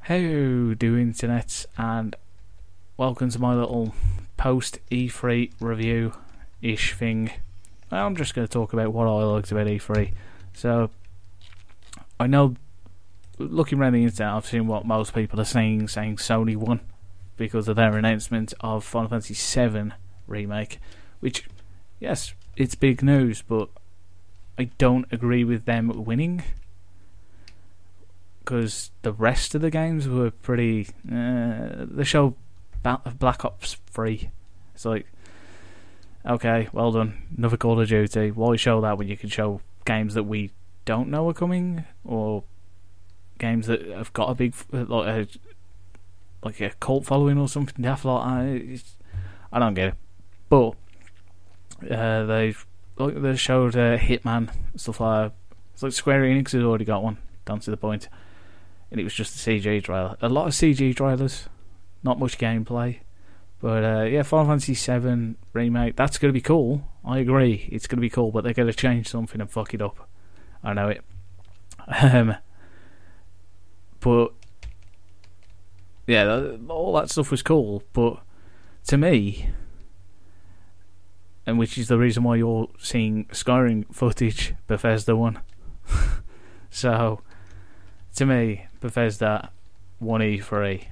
How do internet, and welcome to my little post E3 review-ish thing. I'm just going to talk about what I liked about E3. So, I know, looking around the internet, I've seen what most people are saying Sony won because of their announcement of Final Fantasy VII Remake, which, yes, it's big news, but I don't agree with them winning, because the rest of the games were pretty... they show Black Ops 3. It's like, okay, well done, another Call of Duty. Why show that when you can show games that we don't know are coming, or games that have got a big, like a cult following or something daft like that? I don't get it. But they showed Hitman, stuff like that. It's like Square Enix has already got one, down to the point. And it was just a CG trailer. A lot of CG trailers, not much gameplay. But yeah, Final Fantasy VII Remake, that's going to be cool. I agree, it's going to be cool, but they're going to change something and fuck it up. I know it. But yeah, all that stuff was cool, but to me, and which is the reason why you're seeing Skyrim footage, Bethesda one. So, to me, Bethesda won E3.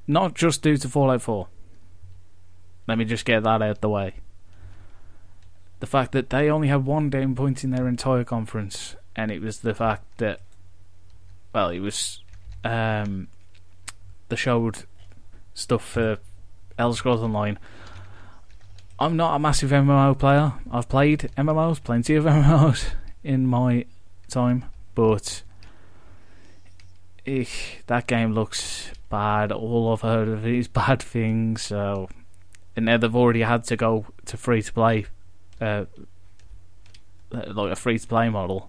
Not just due to Fallout 4. Let me just get that out of the way. The fact that they only had one down point in their entire conference, and it was the fact that, well, it was, they showed stuff for Elder Scrolls Online. I'm not a massive MMO player. I've played MMOs, plenty of MMOs in my time, but that game looks bad. All I've heard of it is bad things. So, and now they've already had to go to free to play, like a free to play model,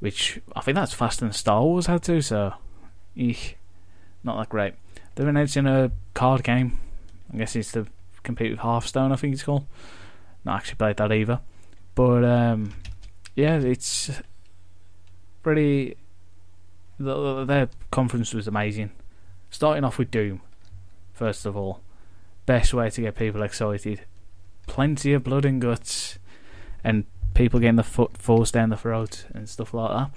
which I think that's faster than Star Wars had to. So, not that great. They're announcing a card game. I guess it's to compete with Hearthstone, I think it's called. Not actually played that either, but yeah, it's pretty. Their conference was amazing. Starting off with Doom, first of all. Best way to get people excited. Plenty of blood and guts, and people getting the foot forced down the throat and stuff like that.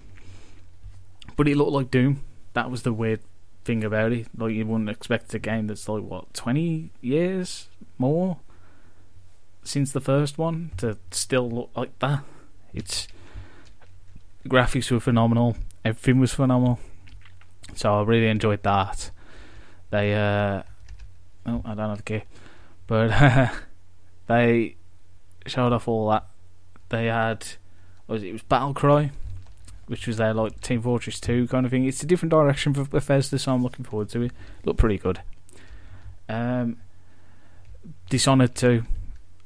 But it looked like Doom. That was the weird thing about it. Like, you wouldn't expect a game that's like, what, 20 years more since the first one to still look like that. The graphics were phenomenal. Everything was phenomenal. So I really enjoyed that. They, I don't have the key. But they showed off all that. They had, it was Battlecry, which was their like Team Fortress 2 kind of thing. It's a different direction for Bethesda, so I'm looking forward to it. Looked pretty good. Dishonored 2.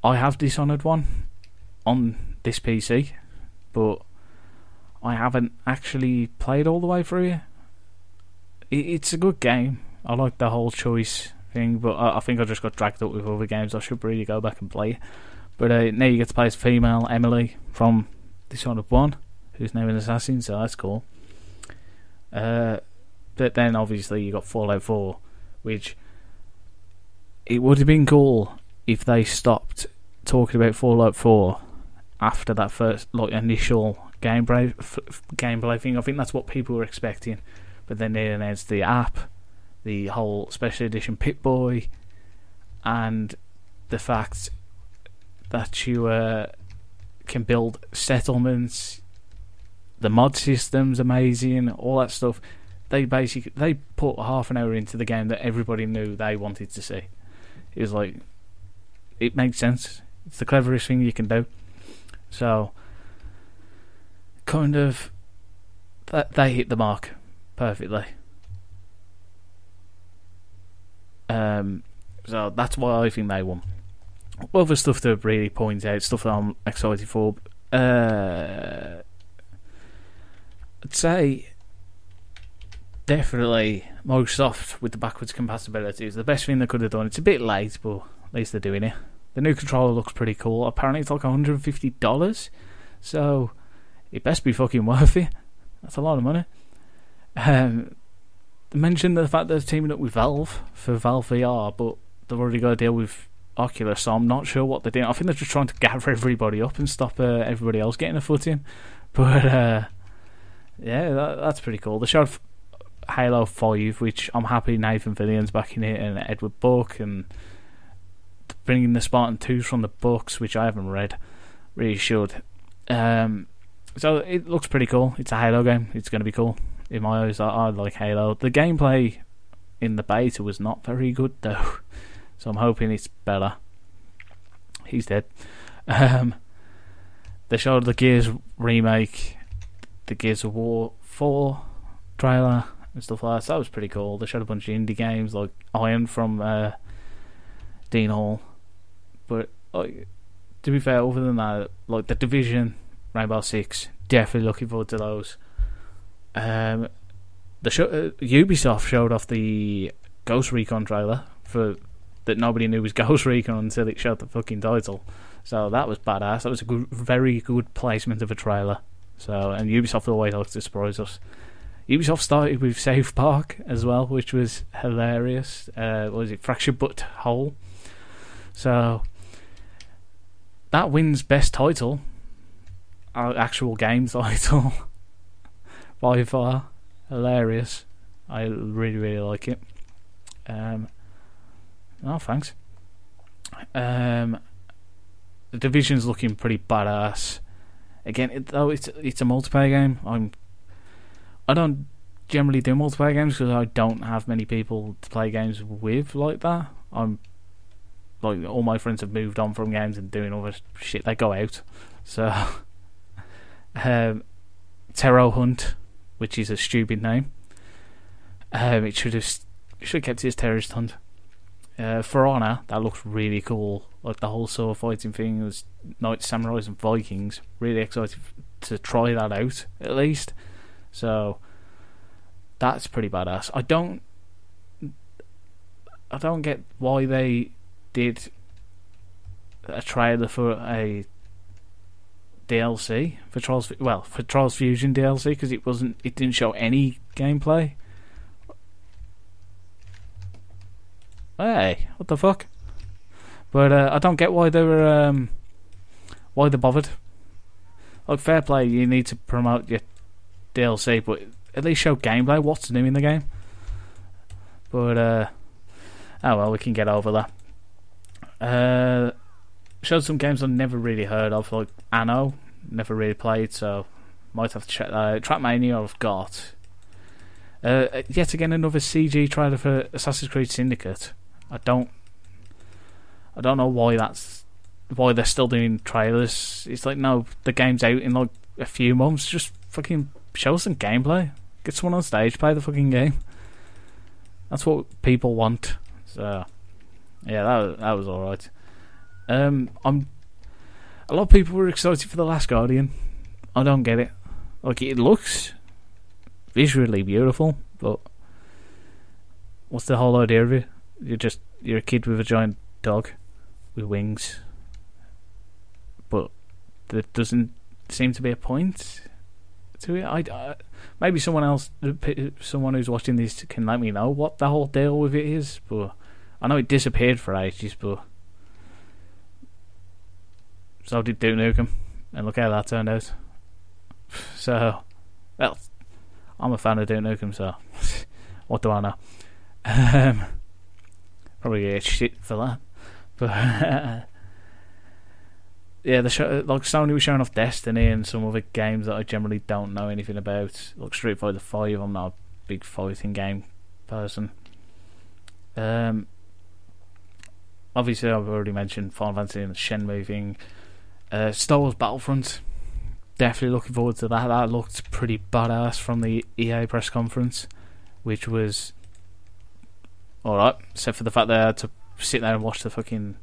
I have Dishonored 1 on this PC, but I haven't actually played all the way through it. It's a good game. I like the whole choice thing, but I think I just got dragged up with other games. I should really go back and play it. But now you get to play as female Emily from Dishonored 1, who's now an assassin, so that's cool. But then obviously you got Fallout 4, which it would have been cool if they stopped talking about Fallout 4 after that first initial gameplay thing. I think that's what people were expecting, but then they announced the app, the whole special edition Pip-Boy, and the fact that you can build settlements. The mod system's amazing, all that stuff. They put half an hour into the game that everybody knew they wanted to see. It was like, it makes sense. It's the cleverest thing you can do. So, kind of, they hit the mark perfectly. So that's why I think they won. Other stuff to really point out, stuff that I'm excited for. I'd say definitely Microsoft with the backwards compatibility is the best thing they could have done. It's a bit late, but at least they're doing it. The new controller looks pretty cool. Apparently it's like $150, so it best be fucking worth it. That's a lot of money. they mentioned the fact they're teaming up with Valve for Valve VR, but they've already got a deal with Oculus, so I'm not sure what they're doing. I think they're just trying to gather everybody up and stop everybody else getting a foot in. But yeah, that's pretty cool. They showed Halo 5, which I'm happy Nathan Fillion's back in it, and Edward Buck, and bringing the Spartan 2s from the books, which I haven't read. Really should. So it looks pretty cool. It's a Halo game. It's going to be cool. In my eyes, I like Halo. The gameplay in the beta was not very good, though. So I'm hoping it's better. He's dead. They showed the Gears remake, the Gears of War 4 trailer and stuff like that. So that was pretty cool. They showed a bunch of indie games like Iron from Dean Hall. But like, to be fair, other than that, like The Division, Rainbow Six, definitely looking forward to those. Ubisoft showed off the Ghost Recon trailer that nobody knew was Ghost Recon until it showed the fucking title. So that was badass. That was a very good placement of a trailer. So, and Ubisoft always likes to surprise us. Ubisoft started with South Park as well, which was hilarious. What was it? Fractured But Whole. So that wins best title, actual game title, by far. Hilarious. I really like it. Oh, thanks. The Division's looking pretty badass. Again, it's a multiplayer game. I don't generally do multiplayer games because I don't have many people to play games with like that. I'm like, all my friends have moved on from games and doing other shit. They go out. So Terror Hunt, which is a stupid name. It should have kept it as Terrorist Hunt. For Honor, that looks really cool. Like the whole sword fighting thing, was Knights, Samurais and Vikings. Really excited to try that out, at least. So that's pretty badass. I don't get why they did a trailer for a DLC for Trials Fusion DLC, because it didn't show any gameplay. Hey, what the fuck? But I don't get why they bothered. Like, fair play, you need to promote your DLC, but at least show gameplay. What's new in the game? But oh well, we can get over that. Showed some games I've never really heard of, like Anno, never really played, so might have to check that out. Trackmania I've got. Yet again, another CG trailer for Assassin's Creed Syndicate. I don't know why they're still doing trailers. It's like, no, the game's out in like a few months. Just fucking show us some gameplay. Get someone on stage, play the fucking game. That's what people want. So yeah, that was alright. A lot of people were excited for The Last Guardian. I don't get it. Like, it looks visually beautiful, but what's the whole idea of it? You're a kid with a giant dog with wings, but there doesn't seem to be a point to it. Maybe someone who's watching this can let me know what the whole deal with it is. But I know it disappeared for ages, but so did Duke Nukem, and look how that turned out. So, well, I'm a fan of Duke Nukem, so what do I know? Probably get shit for that, but yeah, like Sony was showing off Destiny and some other games that I generally don't know anything about. Like Street Fighter 5, I'm not a big fighting game person. Obviously, I've already mentioned Final Fantasy and the Shenmue thing. Star Wars Battlefront, definitely looking forward to that. That looked pretty badass from the EA press conference, which was alright, except for the fact that I had to sit there and watch the fucking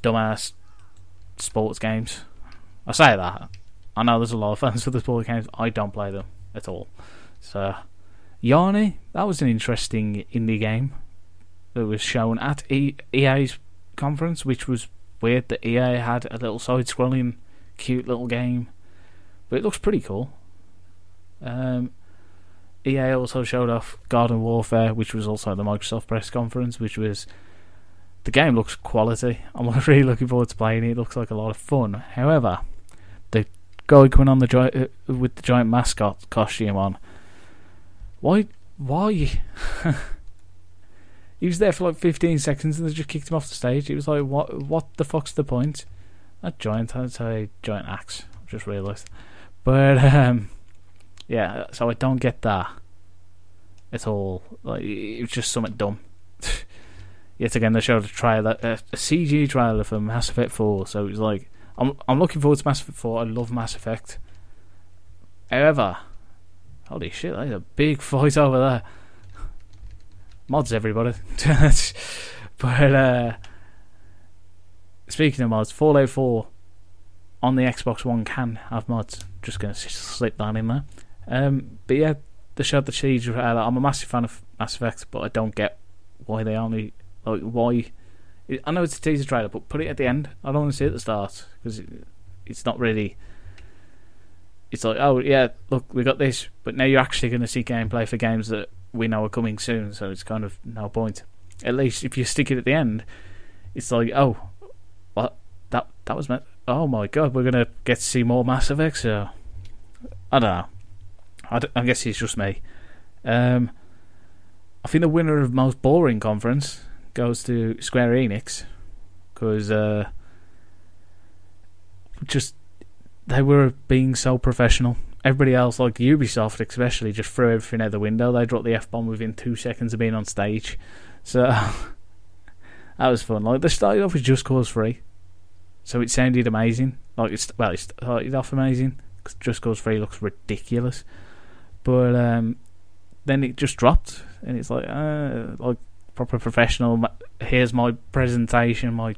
dumbass sports games. I say that, I know there's a lot of fans for the sports games. I don't play them at all. So Yarny, that was an interesting indie game that was shown at EA's conference, which was weird that EA had a little side-scrolling cute little game, but it looks pretty cool. EA also showed off Garden Warfare, which was also at the Microsoft press conference, which was... The game looks quality. I'm really looking forward to playing it. It looks like a lot of fun. However, the guy coming on with the giant mascot costume on, why? He was there for like 15 seconds and they just kicked him off the stage. It was like, what the fuck's the point? That giant, I'd say giant axe. I've just realised. But, yeah, so I don't get that at all. Like, it was just something dumb. Yet again, they showed a trailer, a CG trailer for Mass Effect 4. So it was like, I'm looking forward to Mass Effect 4. I love Mass Effect. However, holy shit, there's a big fight over there. Mods, everybody. But speaking of mods, Fallout 4 on the Xbox One can have mods. Just going to slip that in there. But yeah, they showed the CG trailer. I'm a massive fan of Mass Effect, but I don't get why they only... Like, why? I know it's a teaser trailer, but put it at the end. I don't want to see it at the start, because it's not really... It's like, oh yeah, look, we got this, but now you're actually going to see gameplay for games that we know are coming soon, so it's kind of no point. At least if you stick it at the end, it's like, oh, what? That was meant... Oh my god, we're going to get to see more Mass Effect, so... I don't know. I guess it's just me. I think the winner of most boring conference goes to Square Enix, because just they were being so professional. Everybody else, like Ubisoft especially, just threw everything out the window. They dropped the F-bomb within 2 seconds of being on stage. So that was fun. Like, they started off with Just Cause 3, so it sounded amazing. Like, it started off amazing, because Just Cause 3 looks ridiculous. But then it just dropped, and it's like proper professional. Here's my presentation, my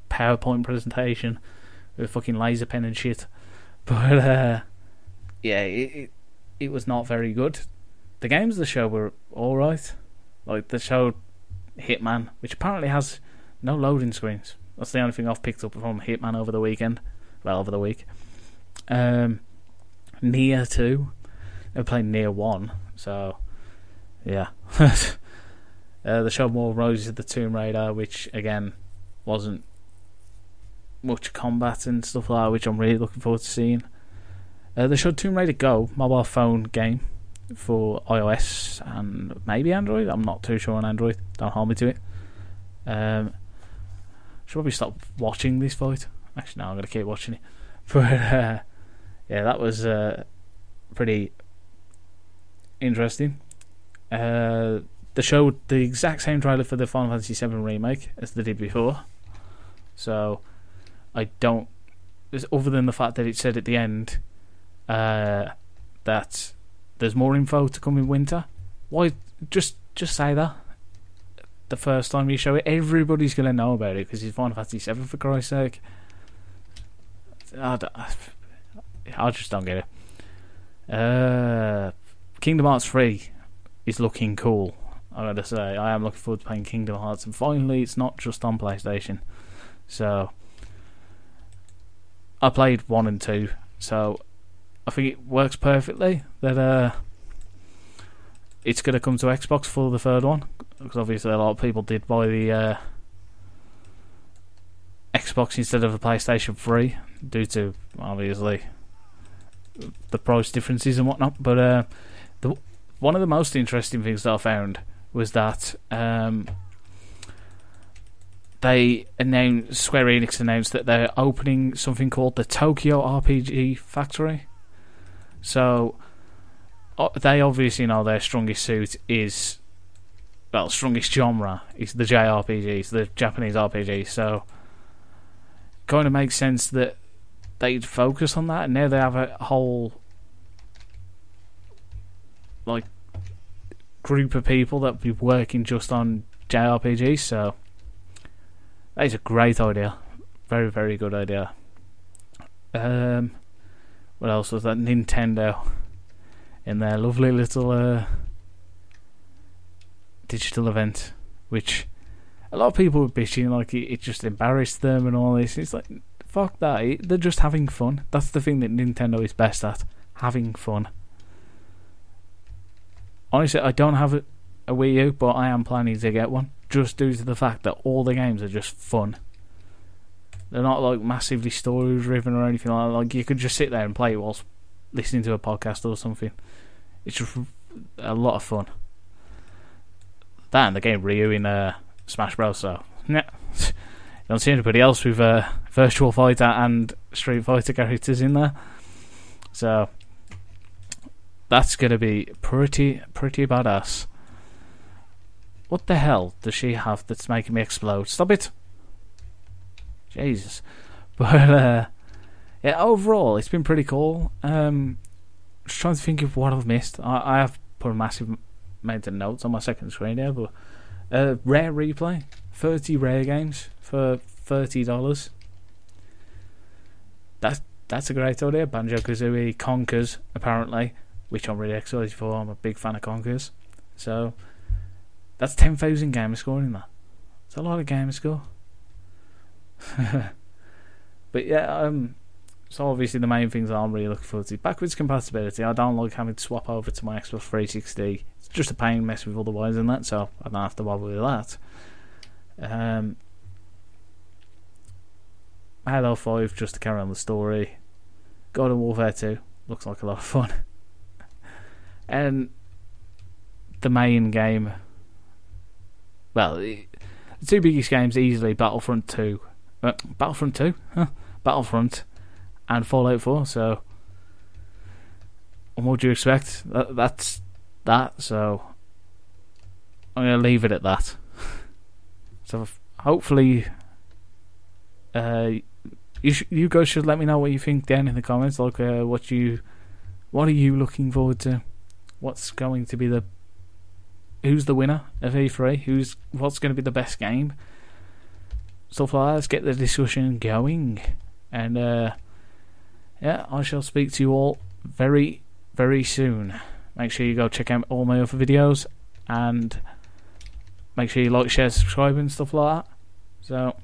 PowerPoint presentation with a fucking laser pen and shit. But yeah, it was not very good. The games of the show were alright. Like, the show Hitman, which apparently has no loading screens. That's the only thing I've picked up from Hitman over the weekend. Well, over the week. Nier 2. They were playing Nier 1, so yeah. They showed more Roses of the Tomb Raider, which again wasn't much combat and stuff like that, which I'm really looking forward to seeing. They showed Tomb Raider Go, mobile phone game for iOS and maybe Android. I'm not too sure on Android. Don't hold me to it. Should probably stop watching this fight. Actually, no, I'm going to keep watching it. But yeah, that was pretty interesting. They showed the exact same trailer for the Final Fantasy VII Remake as they did before. So, I don't... Other than the fact that it said at the end that there's more info to come in winter, why just say that? The first time you show it, everybody's going to know about it, because it's Final Fantasy VII, for Christ's sake. I just don't get it. Kingdom Hearts 3 is looking cool. I gotta say, I am looking forward to playing Kingdom Hearts, and finally it's not just on PlayStation. So I played 1 and 2, so I think it works perfectly that it's gonna come to Xbox for the third one, because obviously a lot of people did buy the Xbox instead of a PlayStation 3 due to obviously the price differences and whatnot. But one of the most interesting things that I found was that Square Enix announced that they're opening something called the Tokyo RPG Factory. So they obviously know their strongest suit is, well, strongest genre is the JRPGs, the Japanese RPGs. So kind of makes sense that they'd focus on that, and now they have a whole like group of people that will be working just on JRPGs. So that is a great idea, very, very good idea. What else was that? Nintendo in their lovely little digital event, which a lot of people were bitching like it just embarrassed them and all this. It's like, fuck that, they're just having fun. That's the thing that Nintendo is best at, having fun. honestly, I don't have a Wii U, but I am planning to get one, just due to the fact that all the games are just fun. They're not like massively story driven or anything like that. Like, you could just sit there and play it whilst listening to a podcast or something. It's just a lot of fun. That and the game Ryu in Smash Bros. So, yeah. Don't see anybody else with Virtual Fighter and Street Fighter characters in there. So, that's going to be pretty badass. What the hell does she have that's making me explode? Stop it! Jesus. But, yeah, overall, it's been pretty cool. Just trying to think of what I've missed. I have put a massive amount of notes on my second screen here, but rare replay. 30 rare games for $30. That's a great idea. Banjo-Kazooie, Conkers, apparently, which I'm really excited for. I'm a big fan of Conkers. So, that's 10,000 gamer score in that. It's a lot of gamer score. But yeah, so obviously the main things I'm really looking forward to. Backwards compatibility. I don't like having to swap over to my Xbox 360. It's just a pain mess with otherwise in that, so I don't have to bother with that. Halo 5, just to carry on the story. God of Warfare 2 looks like a lot of fun. And the main game, well, the two biggest games easily, Battlefront 2, Battlefront and Fallout 4. So, what would you expect? That's that. So, I'm gonna leave it at that. So, hopefully, you guys should let me know what you think down in the comments. Like, what are you looking forward to? What's going to be who's the winner of E3? What's going to be the best game? Stuff like that. Let's get the discussion going. And yeah, I shall speak to you all very, very soon. Make sure you go check out all my other videos, and make sure you like, share, subscribe and stuff like that. So,